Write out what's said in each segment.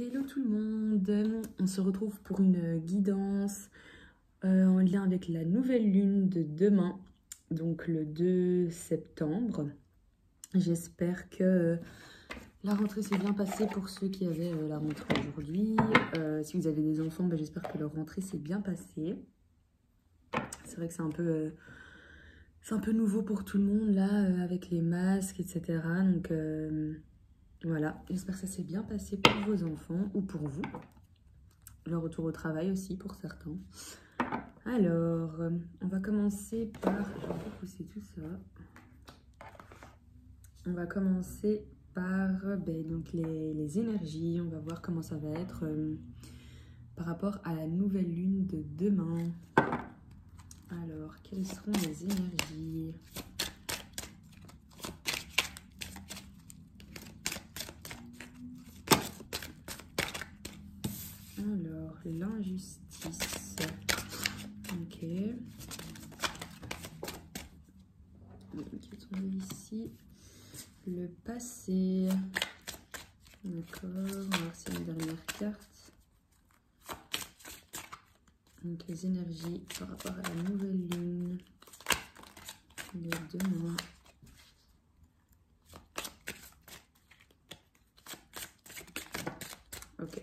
Hello tout le monde, on se retrouve pour une guidance en lien avec la nouvelle lune de demain, donc le 2 septembre. J'espère que la rentrée s'est bien passée pour ceux qui avaient la rentrée aujourd'hui. Si vous avez des enfants, j'espère que leur rentrée s'est bien passée. C'est vrai que c'est un peu nouveau pour tout le monde là, avec les masques, etc. Donc voilà, j'espère que ça s'est bien passé pour vos enfants ou pour vous. Le retour au travail aussi pour certains. Alors, on va commencer par... Je vais repousser tout ça. On va commencer par donc les énergies. On va voir comment ça va être par rapport à la nouvelle lune de demain. Alors, quelles seront les énergies ? Alors, l'injustice. Ok. Qui est tombé ici. Le passé. D'accord. On va voir si une dernière carte. Donc, les énergies par rapport à la nouvelle lune de demain. Ok.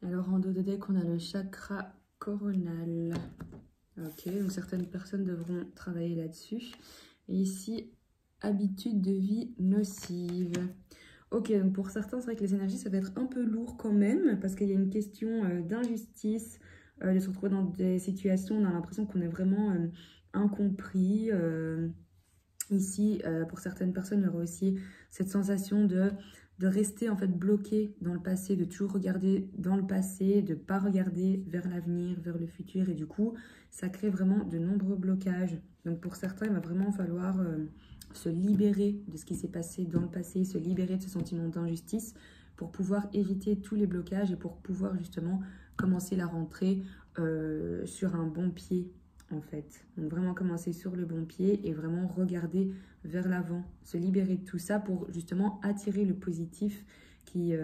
Alors, en dos de deck, on a le chakra coronal. Ok, donc certaines personnes devront travailler là-dessus. Et ici, habitude de vie nocive. Ok, donc pour certains, c'est vrai que les énergies, ça va être un peu lourd quand même, parce qu'il y a une question d'injustice, de se retrouver dans des situations où on a l'impression qu'on est vraiment incompris. Ici, pour certaines personnes, il y aura aussi cette sensation de rester en fait bloqué dans le passé, de toujours regarder dans le passé, de ne pas regarder vers l'avenir, vers le futur. Et du coup, ça crée vraiment de nombreux blocages. Donc pour certains, il va vraiment falloir se libérer de ce qui s'est passé dans le passé, se libérer de ce sentiment d'injustice pour pouvoir éviter tous les blocages et pour pouvoir justement commencer la rentrée sur un bon pied. En fait, donc vraiment commencer sur le bon pied et vraiment regarder vers l'avant, se libérer de tout ça pour justement attirer le positif qui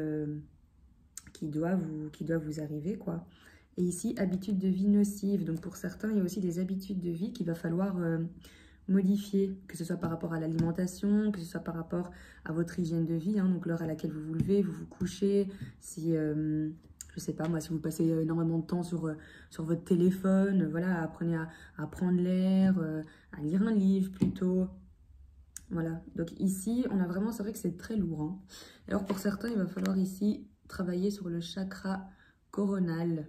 doit vous arriver, quoi. Et ici, habitude de vie nocive. Donc pour certains, il y a aussi des habitudes de vie qu'il va falloir modifier, que ce soit par rapport à l'alimentation, que ce soit par rapport à votre hygiène de vie, hein, donc l'heure à laquelle vous vous levez, vous vous couchez, si... je sais pas, moi, si vous passez énormément de temps sur votre téléphone, voilà, apprenez à prendre l'air, à lire un livre plutôt. Voilà, donc ici, on a vraiment, c'est vrai que c'est très lourd. Hein. Alors pour certains, il va falloir ici travailler sur le chakra coronal.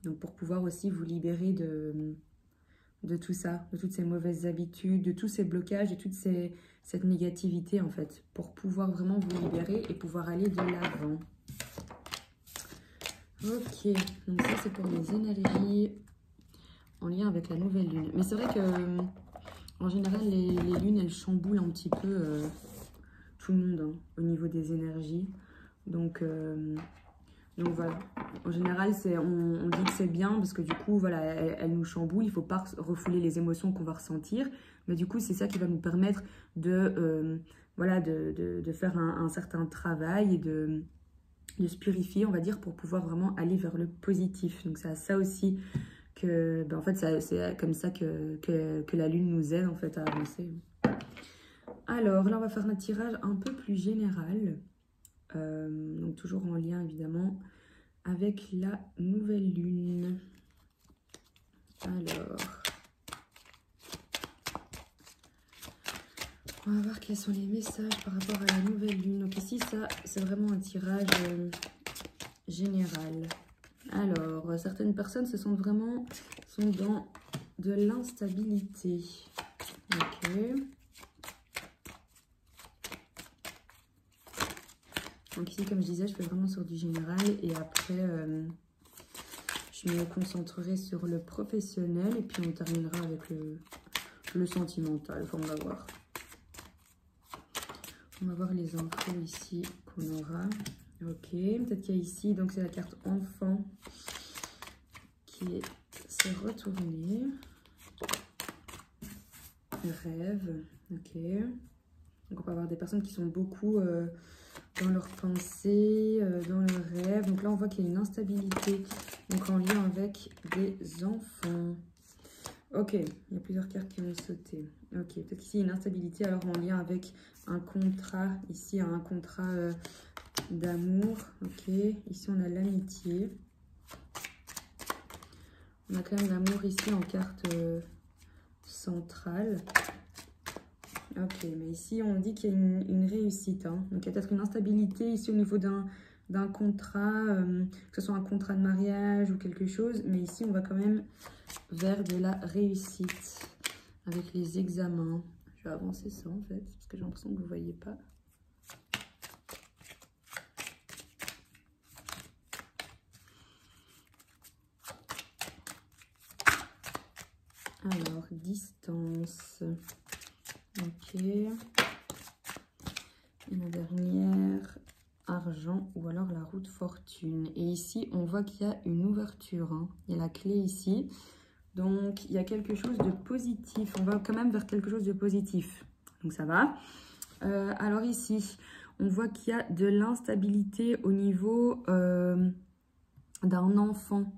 Donc pour pouvoir aussi vous libérer de tout ça, de toutes ces mauvaises habitudes, de tous ces blocages, de toute cette négativité en fait, pour pouvoir vraiment vous libérer et pouvoir aller de l'avant. Ok, donc ça c'est pour les énergies en lien avec la nouvelle lune. Mais c'est vrai que en général les lunes elles chamboulent un petit peu tout le monde hein, au niveau des énergies. Donc voilà, en général on dit que c'est bien parce que du coup voilà, elle nous chamboule, il ne faut pas refouler les émotions qu'on va ressentir. Mais du coup c'est ça qui va nous permettre de faire un certain travail et de se purifier, on va dire, pour pouvoir vraiment aller vers le positif. Donc c'est à ça aussi que, en fait, c'est comme ça que la lune nous aide en fait à avancer. Alors là, on va faire un tirage un peu plus général, donc toujours en lien évidemment avec la nouvelle lune. Alors, on va voir quels sont les messages par rapport à la nouvelle lune. Donc ici, ça, c'est vraiment un tirage général. Alors, certaines personnes sont dans de l'instabilité. Ok. Donc ici, comme je disais, je fais vraiment sur du général. Et après, je me concentrerai sur le professionnel. Et puis, on terminera avec le sentimental. Enfin, on va voir. On va voir les infos ici qu'on aura. Ok, peut-être qu'il y a ici, donc c'est la carte enfant qui s'est retournée. Rêve, ok. Donc on va avoir des personnes qui sont beaucoup dans leurs pensées, dans leurs rêves. Donc là, on voit qu'il y a une instabilité, donc en lien avec des enfants. Ok, il y a plusieurs cartes qui ont sauté. Ok, peut-être qu'ici, il y a une instabilité, alors en lien avec un contrat. Ici, un contrat d'amour. Ok, ici, on a l'amitié. On a quand même l'amour ici en carte centrale. Ok, mais ici, on dit qu'il y a une réussite. Hein. Donc, il y a peut-être une instabilité ici au niveau d'un contrat, que ce soit un contrat de mariage ou quelque chose. Mais ici, on va quand même vers de la réussite avec les examens. Je vais avancer ça, en fait, parce que j'ai l'impression que vous ne voyez pas. Alors, distance. Ok. Et la dernière, argent ou alors la roue de fortune. Et ici, on voit qu'il y a une ouverture. Hein. Il y a la clé ici. Donc, il y a quelque chose de positif. On va quand même vers quelque chose de positif. Donc, ça va. Alors ici, on voit qu'il y a de l'instabilité au niveau d'un enfant.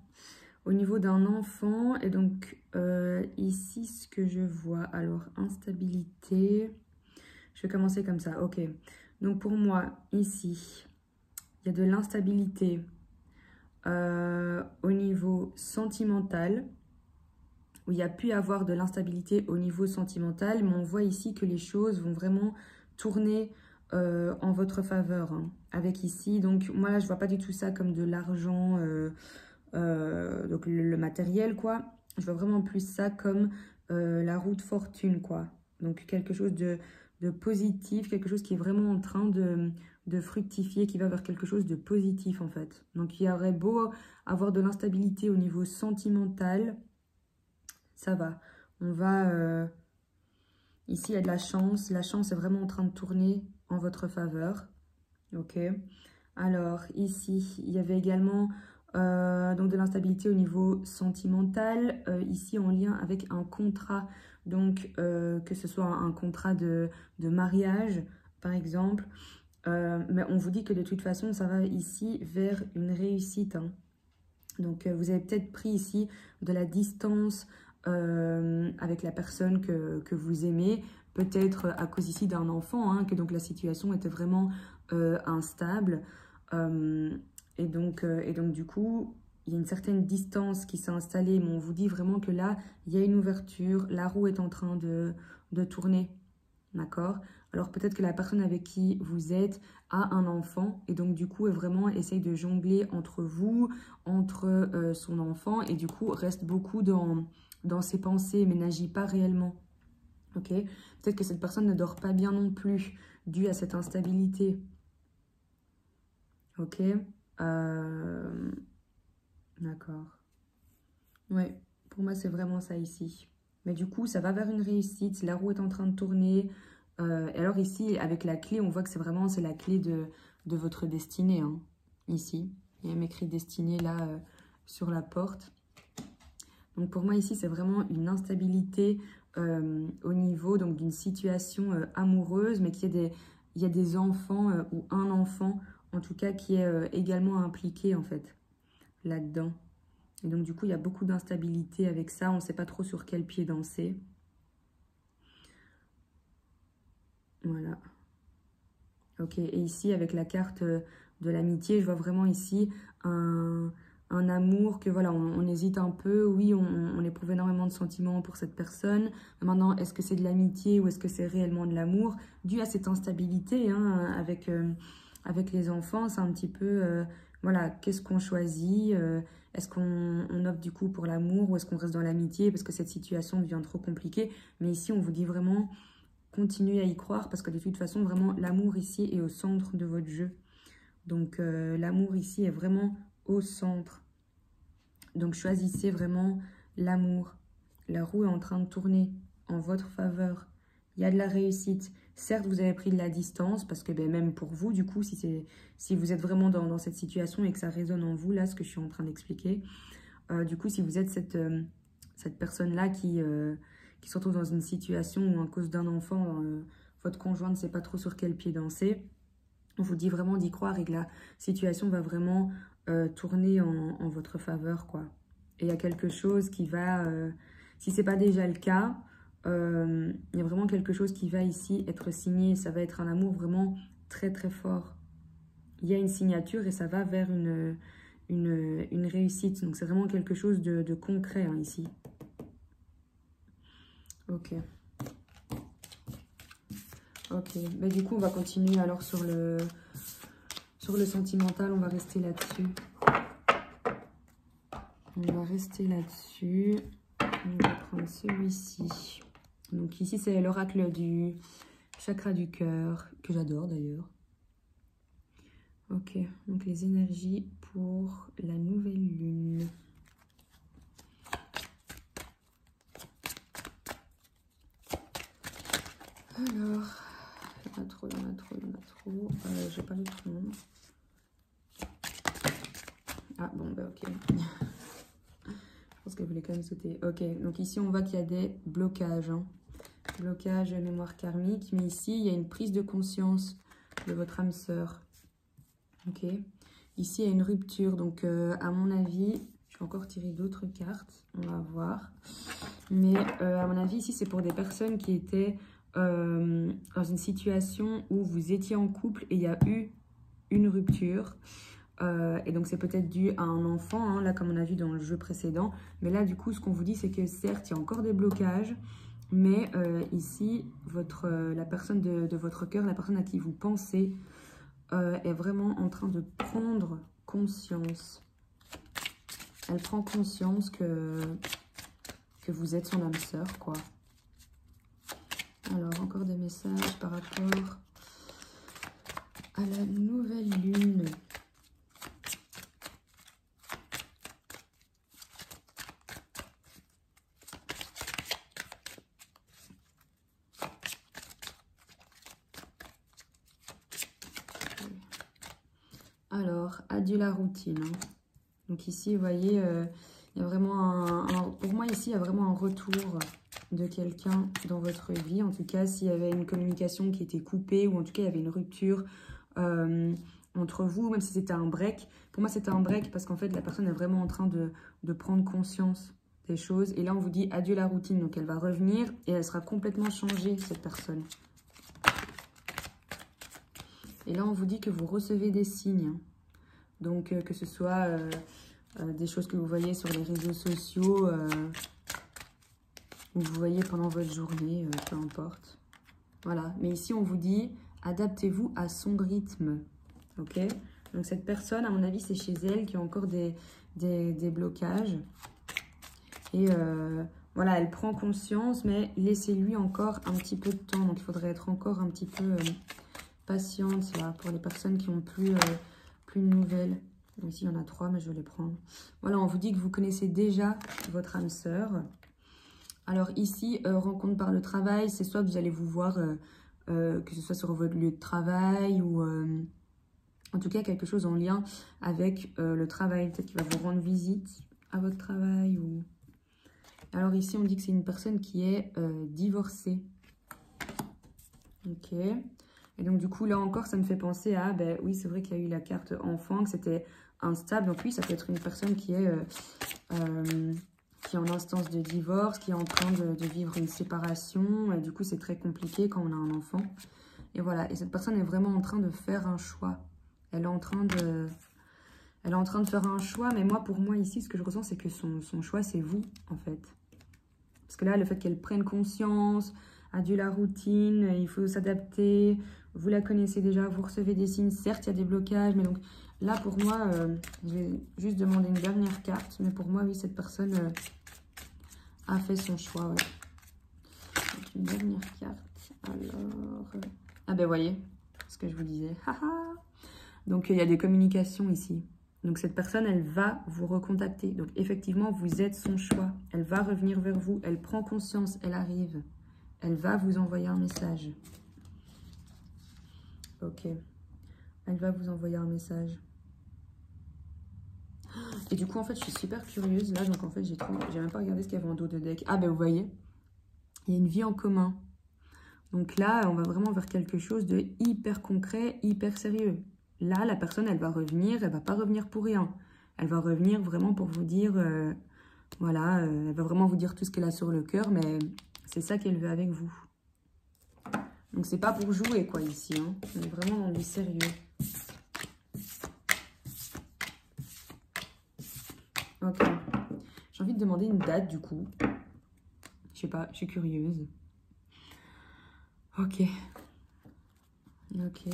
Au niveau d'un enfant. Et donc, ici, ce que je vois. Alors, instabilité. Je vais commencer comme ça. Ok. Donc, pour moi, ici, il y a de l'instabilité au niveau sentimental. Où il y a pu avoir de l'instabilité au niveau sentimental. Mais on voit ici que les choses vont vraiment tourner en votre faveur. Hein, avec ici. Donc, moi, là, je ne vois pas du tout ça comme de l'argent... donc le matériel quoi, je vois vraiment plus ça comme la roue de fortune quoi, donc quelque chose de positif, quelque chose qui est vraiment en train de fructifier, qui va vers quelque chose de positif en fait. Donc il y aurait beau avoir de l'instabilité au niveau sentimental, ça va, on va ici il y a de la chance est vraiment en train de tourner en votre faveur. Ok, alors ici il y avait également donc de l'instabilité au niveau sentimental, ici en lien avec un contrat, donc que ce soit un contrat de mariage par exemple, mais on vous dit que de toute façon ça va ici vers une réussite. Hein. Donc vous avez peut-être pris ici de la distance avec la personne que vous aimez, peut-être à cause ici d'un enfant, hein, que donc la situation était vraiment instable. Et donc du coup, il y a une certaine distance qui s'est installée, mais on vous dit vraiment que là, il y a une ouverture, la roue est en train de tourner, d'accord? Alors peut-être que la personne avec qui vous êtes a un enfant, et donc du coup, elle vraiment essaye de jongler entre vous, entre son enfant, et du coup, reste beaucoup dans ses pensées, mais n'agit pas réellement, ok? Peut-être que cette personne ne dort pas bien non plus, dû à cette instabilité, ok? D'accord. Ouais, pour moi, c'est vraiment ça ici. Mais du coup, ça va vers une réussite. La roue est en train de tourner. Et alors ici, avec la clé, on voit que c'est la clé de votre destinée. Hein. Ici, il y a même écrit destinée là sur la porte. Donc pour moi, ici, c'est vraiment une instabilité au niveau d'une situation amoureuse, mais il y a des enfants ou un enfant, en tout cas, qui est également impliqué, en fait, là-dedans. Et donc, du coup, il y a beaucoup d'instabilité avec ça. On ne sait pas trop sur quel pied danser. Voilà. Ok, et ici, avec la carte de l'amitié, je vois vraiment ici un amour que, voilà, on hésite un peu. Oui, on éprouve énormément de sentiments pour cette personne. Maintenant, est-ce que c'est de l'amitié ou est-ce que c'est réellement de l'amour? Dû à cette instabilité, hein, avec les enfants, c'est un petit peu, voilà, qu'est-ce qu'on choisit? Est-ce qu'on opte du coup pour l'amour ou est-ce qu'on reste dans l'amitié parce que cette situation devient trop compliquée? Mais ici, on vous dit vraiment, continuez à y croire parce que de toute façon, vraiment, l'amour ici est au centre de votre jeu. Donc, l'amour ici est vraiment au centre. Donc, choisissez vraiment l'amour. La roue est en train de tourner en votre faveur. Il y a de la réussite. Certes, vous avez pris de la distance parce que même pour vous, du coup, si vous êtes vraiment dans cette situation et que ça résonne en vous, là, ce que je suis en train d'expliquer, du coup, si vous êtes cette personne-là qui se retrouve dans une situation où, à cause d'un enfant, votre conjoint ne sait pas trop sur quel pied danser, on vous dit vraiment d'y croire et que la situation va vraiment tourner en votre faveur, quoi. Et il y a quelque chose qui va, si ce n'est pas déjà le cas, il y a vraiment quelque chose qui va ici être signé. Ça va être un amour vraiment très très fort. Il y a une signature et ça va vers une réussite. Donc c'est vraiment quelque chose de concret hein, ici. Ok. Ok. Mais du coup, on va continuer alors sur le sentimental. On va rester là-dessus. On va rester là-dessus. On va prendre celui-ci. Donc ici, c'est l'oracle du chakra du cœur, que j'adore d'ailleurs. Ok, donc les énergies pour la nouvelle lune. Alors, il y en a trop, il y en a trop, il y en a trop. J'ai pas le nom. Ah bon, bah ok. Je pense qu'elle voulait quand même sauter. Ok, donc ici on voit qu'il y a des blocages. Hein. Blocage mémoire karmique. Mais ici, il y a une prise de conscience de votre âme sœur. Ok. Ici, il y a une rupture. Donc, à mon avis, je vais encore tirer d'autres cartes. On va voir. Mais à mon avis, ici, c'est pour des personnes qui étaient dans une situation où vous étiez en couple et il y a eu une rupture. Et donc, c'est peut-être dû à un enfant, hein, là, comme on a vu dans le jeu précédent. Mais là, du coup, ce qu'on vous dit, c'est que certes, il y a encore des blocages. Mais ici, la personne de votre cœur, la personne à qui vous pensez, est vraiment en train de prendre conscience. Elle prend conscience que vous êtes son âme sœur, quoi. Alors, encore des messages par rapport à la nouvelle lune. Alors, adieu la routine. Hein. Donc ici, vous voyez, il y a vraiment pour moi ici, il y a vraiment un retour de quelqu'un dans votre vie. En tout cas, s'il y avait une communication qui était coupée ou en tout cas, il y avait une rupture entre vous, même si c'était un break. Pour moi, c'était un break parce qu'en fait, la personne est vraiment en train de prendre conscience des choses. Et là, on vous dit adieu la routine. Donc, elle va revenir et elle sera complètement changée, cette personne. Et là, on vous dit que vous recevez des signes. Donc, que ce soit des choses que vous voyez sur les réseaux sociaux, ou vous voyez pendant votre journée, peu importe. Voilà. Mais ici, on vous dit, adaptez-vous à son rythme. Ok? Donc, cette personne, à mon avis, c'est chez elle qui a encore des blocages. Et voilà, elle prend conscience, mais laissez-lui encore un petit peu de temps. Donc, il faudrait être encore un petit peu... patiente là, pour les personnes qui ont plus de nouvelles. Donc, ici, il y en a 3, mais je vais les prendre. Voilà, on vous dit que vous connaissez déjà votre âme sœur. Alors ici, rencontre par le travail, c'est soit vous allez vous voir, que ce soit sur votre lieu de travail ou en tout cas quelque chose en lien avec le travail. Peut-être qu'il va vous rendre visite à votre travail. Ou... Alors ici, on dit que c'est une personne qui est divorcée. Ok. Et donc, du coup, là encore, ça me fait penser à... Ben oui, c'est vrai qu'il y a eu la carte enfant, que c'était instable. Donc oui, ça peut être une personne qui est en instance de divorce, qui est en train de vivre une séparation. Et du coup, c'est très compliqué quand on a un enfant. Et voilà. Et cette personne est vraiment en train de faire un choix. Elle est en train de faire un choix. Mais moi, pour moi, ici, ce que je ressens, c'est que son choix, c'est vous, en fait. Parce que là, le fait qu'elle prenne conscience... Adieu la routine, il faut s'adapter, vous la connaissez déjà, vous recevez des signes, certes il y a des blocages, mais donc là pour moi, je vais juste demander une dernière carte, mais pour moi oui cette personne a fait son choix. Ouais. Donc, une dernière carte, alors, ah ben voyez, ce que je vous disais, donc il y a des communications ici, donc cette personne elle va vous recontacter, donc effectivement vous êtes son choix, elle va revenir vers vous, elle prend conscience, elle arrive. Elle va vous envoyer un message. Ok. Elle va vous envoyer un message. Et du coup, en fait, je suis super curieuse. Là, donc en fait, j'ai même pas regardé ce qu'il y avait en dos de deck. Ah, ben vous voyez, il y a une vie en commun. Donc là, on va vraiment vers quelque chose de hyper concret, hyper sérieux. Là, la personne, elle va revenir, elle va pas revenir pour rien. Elle va revenir vraiment pour vous dire, voilà, elle va vraiment vous dire tout ce qu'elle a sur le cœur, mais c'est ça qu'elle veut avec vous. Donc c'est pas pour jouer quoi ici, hein. On est vraiment dans du sérieux. Ok. J'ai envie de demander une date du coup. Je sais pas, je suis curieuse. Ok. Ok.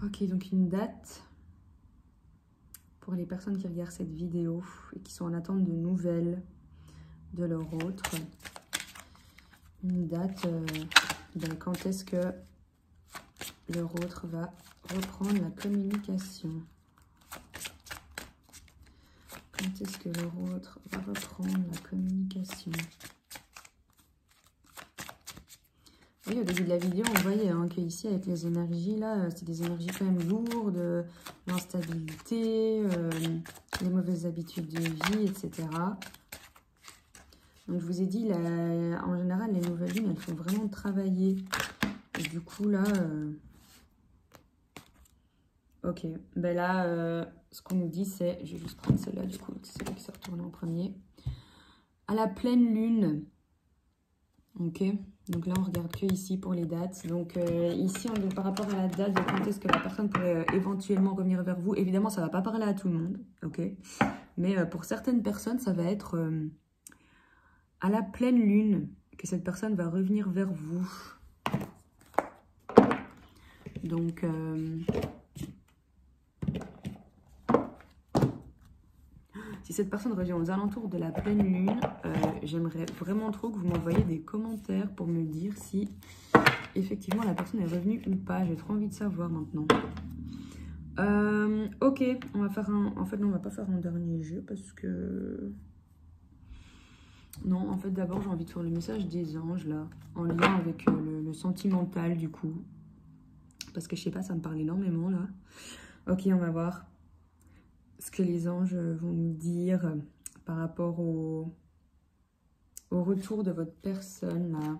Ok, donc une date pour les personnes qui regardent cette vidéo et qui sont en attente de nouvelles de leur autre. Une date, quand est-ce que leur autre va reprendre la communication? Quand est-ce que leur autre va reprendre la communication? Oui, au début de la vidéo, on voyait hein, qu'ici, avec les énergies, là, c'est des énergies quand même lourdes, l'instabilité, les mauvaises habitudes de vie, etc. Donc, je vous ai dit, là, en général, les nouvelles lunes, elles font vraiment travailler. Et du coup, là... Ok, ben là, ce qu'on nous dit, c'est... Je vais juste prendre celle-là, du coup, c'est celle qui s'est retournée en premier. À la pleine lune... Ok, donc là on regarde que ici pour les dates. Donc ici, par rapport à la date de quand est-ce que la personne pourrait éventuellement revenir vers vous, évidemment ça ne va pas parler à tout le monde, ok. Mais pour certaines personnes, ça va être à la pleine lune que cette personne va revenir vers vous. Donc... si cette personne revient aux alentours de la pleine lune, j'aimerais vraiment trop que vous m'envoyiez des commentaires pour me dire si effectivement la personne est revenue ou pas. J'ai trop envie de savoir maintenant. Ok, on va faire un... En fait, non, on va pas faire un dernier jeu parce que... Non, en fait, d'abord, j'ai envie de faire le message des anges, là, en lien avec le sentimental, du coup. Parce que, je sais pas, ça me parle énormément, là. Ok, on va voir ce que les anges vont nous dire par rapport au retour de votre personne, là,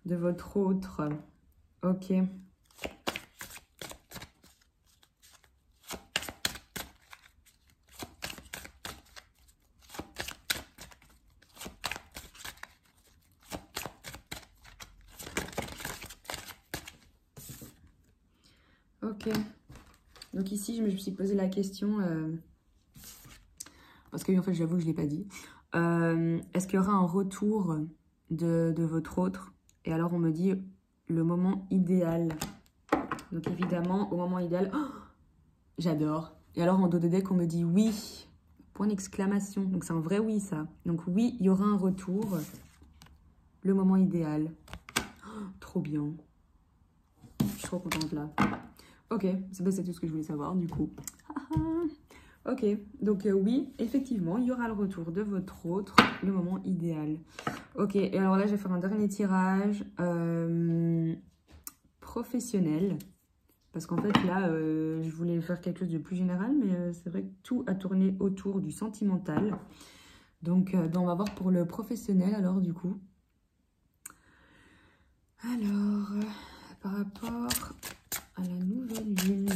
de votre autre. Ok. Ok. Donc ici, je me suis posé la question, parce que en fait, j'avoue que je ne l'ai pas dit. Est-ce qu'il y aura un retour de votre autre? Et alors, on me dit le moment idéal. Donc évidemment, au moment idéal, oh, j'adore. Et alors, en dos de deck, on me dit oui. Point d'exclamation. Donc c'est un vrai oui, ça. Donc oui, il y aura un retour. Le moment idéal. Oh, trop bien. Je suis trop contente là. Ok, c'est tout ce que je voulais savoir du coup. Ok, donc oui, effectivement, il y aura le retour de votre autre, le moment idéal. Ok, et alors là, je vais faire un dernier tirage professionnel. Parce qu'en fait, là, je voulais faire quelque chose de plus général, mais c'est vrai que tout a tourné autour du sentimental. Donc, on va voir pour le professionnel, alors, du coup. Alors, par rapport à la nouvelle lune...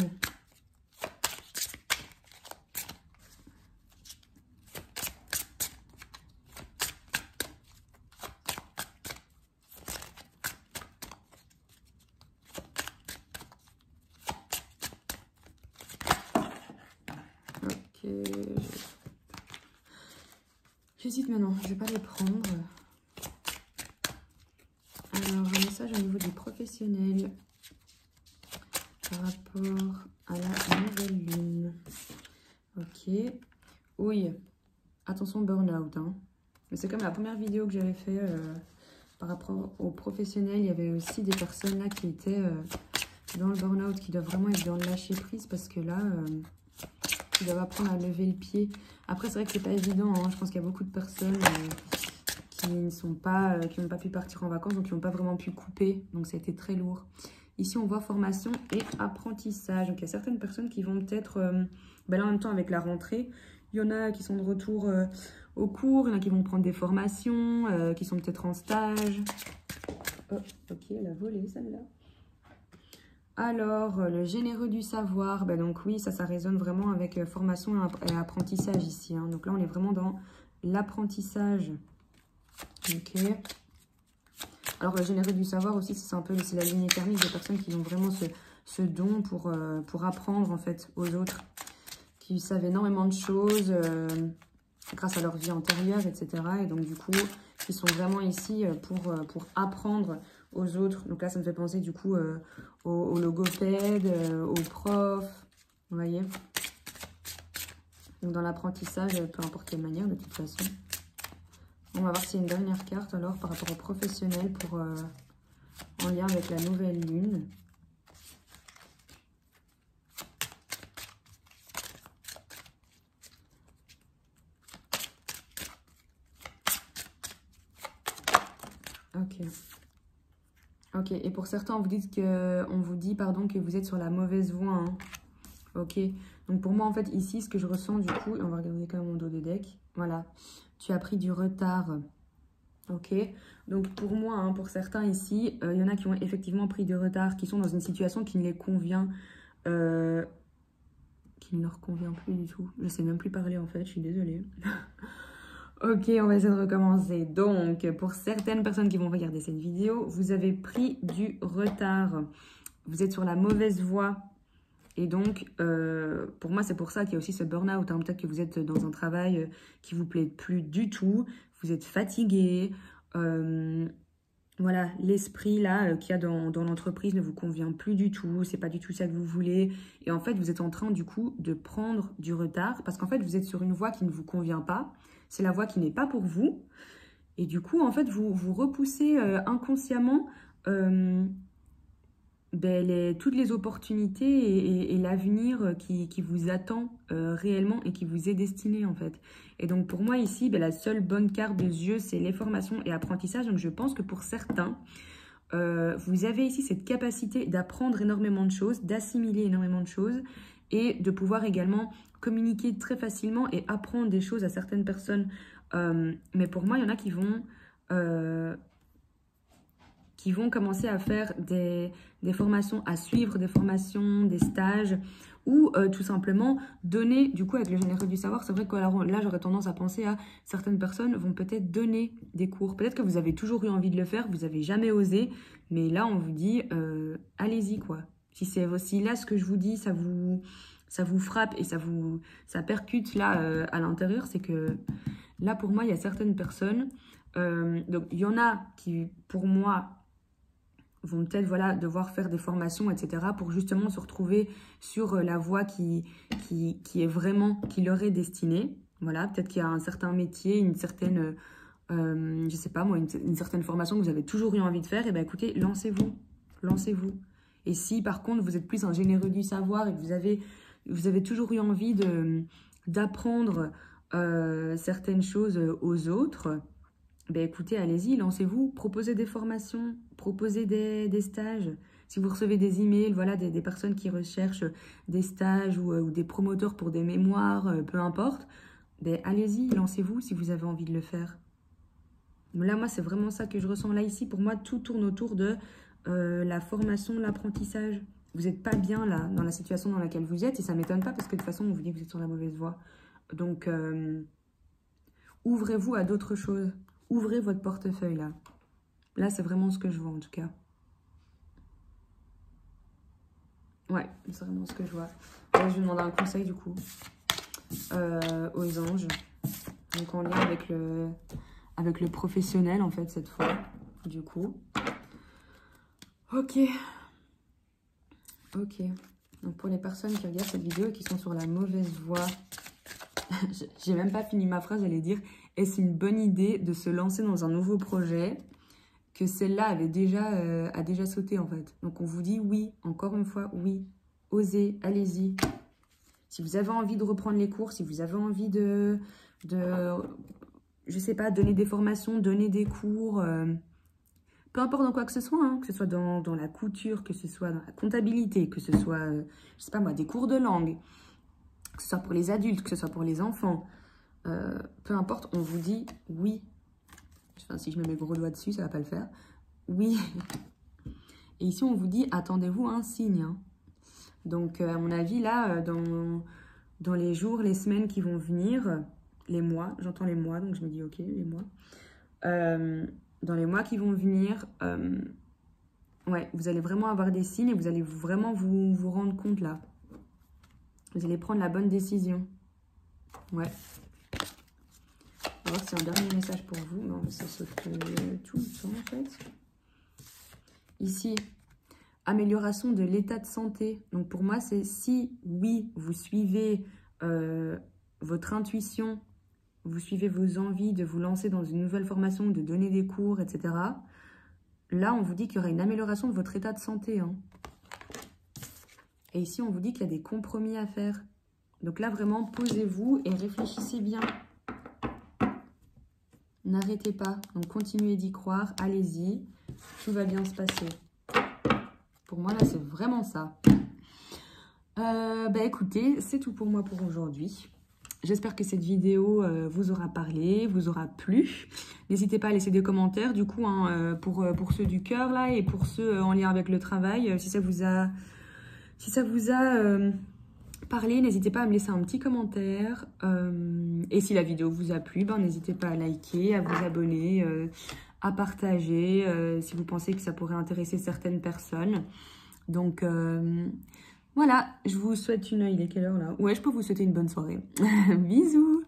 J'hésite maintenant, je ne vais pas les prendre. Alors, un message au niveau des professionnels par rapport à la nouvelle lune. Ok. Oui, attention burn-out. Hein. Mais c'est comme la première vidéo que j'avais fait par rapport aux professionnels. Il y avait aussi des personnes là qui étaient dans le burn-out, qui doivent vraiment être dans le lâcher-prise parce que là... ils doivent apprendre à lever le pied. Après, c'est vrai que c'est pas évident. Hein. Je pense qu'il y a beaucoup de personnes qui n'ont pas pu partir en vacances, donc qui n'ont pas vraiment pu couper. Donc, ça a été très lourd. Ici, on voit formation et apprentissage. Donc, il y a certaines personnes qui vont peut-être... là, en même temps, avec la rentrée, il y en a qui sont de retour au cours, il y en a qui vont prendre des formations, qui sont peut-être en stage. Oh, ok, elle a volé celle-là. Alors, le généreux du savoir, ben donc oui, ça résonne vraiment avec formation et apprentissage ici. Hein. Donc là, on est vraiment dans l'apprentissage. Ok. Alors, le généreux du savoir aussi, c'est un peu la lignée karmique des personnes qui ont vraiment ce don pour apprendre en fait aux autres, qui savent énormément de choses grâce à leur vie antérieure, etc. Et donc, du coup, qui sont vraiment ici pour apprendre aux autres. Donc là, ça me fait penser du coup aux logopèdes, aux profs, vous voyez. Donc dans l'apprentissage, peu importe quelle manière de toute façon. On va voir s'il y a une dernière carte alors par rapport aux professionnels pour en lien avec la nouvelle lune. Ok. Ok, et pour certains, on vous dit que vous êtes sur la mauvaise voie. Hein. Ok, donc pour moi, en fait, ici, ce que je ressens du coup, on va regarder quand même mon dos de deck. Voilà, tu as pris du retard. Ok, donc pour moi, hein, pour certains ici, il y en a qui ont effectivement pris du retard, qui sont dans une situation qui ne les convient, qui ne leur convient plus du tout. Je sais même plus parler en fait, je suis désolée. Ok, on va essayer de recommencer. Donc, pour certaines personnes qui vont regarder cette vidéo, vous avez pris du retard. Vous êtes sur la mauvaise voie. Et donc, pour moi, c'est pour ça qu'il y a aussi ce burn-out. Hein. Peut-être que vous êtes dans un travail qui ne vous plaît plus du tout. Vous êtes fatigué. Voilà, l'esprit là qu'il y a dans l'entreprise ne vous convient plus du tout. C'est pas du tout ça que vous voulez. Et en fait, vous êtes en train du coup de prendre du retard. Parce qu'en fait, vous êtes sur une voie qui ne vous convient pas. C'est la voie qui n'est pas pour vous. Et du coup, en fait, vous repoussez inconsciemment toutes les opportunités et l'avenir qui vous attend réellement et qui vous est destiné, en fait. Et donc, pour moi, ici, la seule bonne carte des yeux, c'est les formations et apprentissage. Donc, je pense que pour certains, vous avez ici cette capacité d'apprendre énormément de choses, d'assimiler énormément de choses et de pouvoir également communiquer très facilement et apprendre des choses à certaines personnes. Mais pour moi, il y en a qui vont commencer à faire des formations, à suivre des formations, des stages, ou tout simplement donner, du coup avec le généreux du savoir, c'est vrai que là j'aurais tendance à penser à certaines personnes vont peut-être donner des cours. Peut-être que vous avez toujours eu envie de le faire, vous n'avez jamais osé, mais là on vous dit allez-y quoi. Si là ce que je vous dis, ça vous frappe et ça percute là à l'intérieur, c'est que là pour moi il y a certaines personnes, donc il y en a qui pour moi vont peut-être devoir faire des formations, etc. pour justement se retrouver sur la voie qui est vraiment, qui leur est destinée. Voilà, peut-être qu'il y a un certain métier, une certaine, je sais pas moi, une certaine formation que vous avez toujours eu envie de faire. Et bien écoutez, lancez-vous, lancez-vous. Et si par contre vous êtes plus un généreux du savoir et que vous avez toujours eu envie d'apprendre certaines choses aux autres, ben écoutez, allez-y, lancez-vous, proposez des formations, proposez des stages. Si vous recevez des emails, voilà, des personnes qui recherchent des stages ou des promoteurs pour des mémoires, peu importe, ben allez-y, lancez-vous si vous avez envie de le faire. Mais là, moi, c'est vraiment ça que je ressens. Là, ici, pour moi, tout tourne autour de la formation, l'apprentissage. Vous n'êtes pas bien là, dans la situation dans laquelle vous êtes, et ça ne m'étonne pas parce que de toute façon, on vous dit que vous êtes sur la mauvaise voie. Donc, ouvrez-vous à d'autres choses. Ouvrez votre portefeuille, là. Là, c'est vraiment ce que je vois, en tout cas. Ouais, c'est vraiment ce que je vois. Là, je vais demander un conseil, du coup, aux anges. Donc, en lien avec le professionnel, en fait, cette fois, du coup. Ok. Ok. Donc, pour les personnes qui regardent cette vidéo et qui sont sur la mauvaise voie, j'ai même pas fini ma phrase, j'allais dire... Est-ce une bonne idée de se lancer dans un nouveau projet que celle-là a déjà sauté en fait? Donc on vous dit oui, encore une fois, oui. Osez, allez-y. Si vous avez envie de reprendre les cours, si vous avez envie de je sais pas, donner des formations, donner des cours, peu importe dans quoi que ce soit, hein, que ce soit dans la couture, que ce soit dans la comptabilité, que ce soit, je sais pas moi, des cours de langue, que ce soit pour les adultes, que ce soit pour les enfants. peu importe, on vous dit oui. Enfin, si je mets mes gros doigts dessus, ça va pas le faire. Oui. Et ici, on vous dit, attendez-vous à un signe. Hein. Donc, à mon avis, là, dans les jours, les semaines qui vont venir, les mois, j'entends les mois, donc je me dis, ok, les mois. Dans les mois qui vont venir, ouais, vous allez vraiment avoir des signes et vous allez vraiment vous rendre compte, là. Vous allez prendre la bonne décision. Ouais. On va voir si c'est un dernier message pour vous. Non, ça saute tout le temps, en fait. Ici, amélioration de l'état de santé. Donc, pour moi, c'est si, oui, vous suivez votre intuition, vous suivez vos envies de vous lancer dans une nouvelle formation, de donner des cours, etc. Là, on vous dit qu'il y aura une amélioration de votre état de santé. Hein. Et ici, on vous dit qu'il y a des compromis à faire. Donc là, vraiment, posez-vous et réfléchissez bien. N'arrêtez pas. Donc, continuez d'y croire. Allez-y. Tout va bien se passer. Pour moi, là, c'est vraiment ça. Écoutez, c'est tout pour moi pour aujourd'hui. J'espère que cette vidéo vous aura parlé, vous aura plu. N'hésitez pas à laisser des commentaires, du coup, hein, pour ceux du cœur, là, et pour ceux en lien avec le travail. Si ça vous a parlé, n'hésitez pas à me laisser un petit commentaire. Et si la vidéo vous a plu, n'hésitez pas à liker, à vous abonner, à partager, si vous pensez que ça pourrait intéresser certaines personnes. Donc... voilà, je vous souhaite il est quelle heure là? Ouais, je peux vous souhaiter une bonne soirée. Bisous!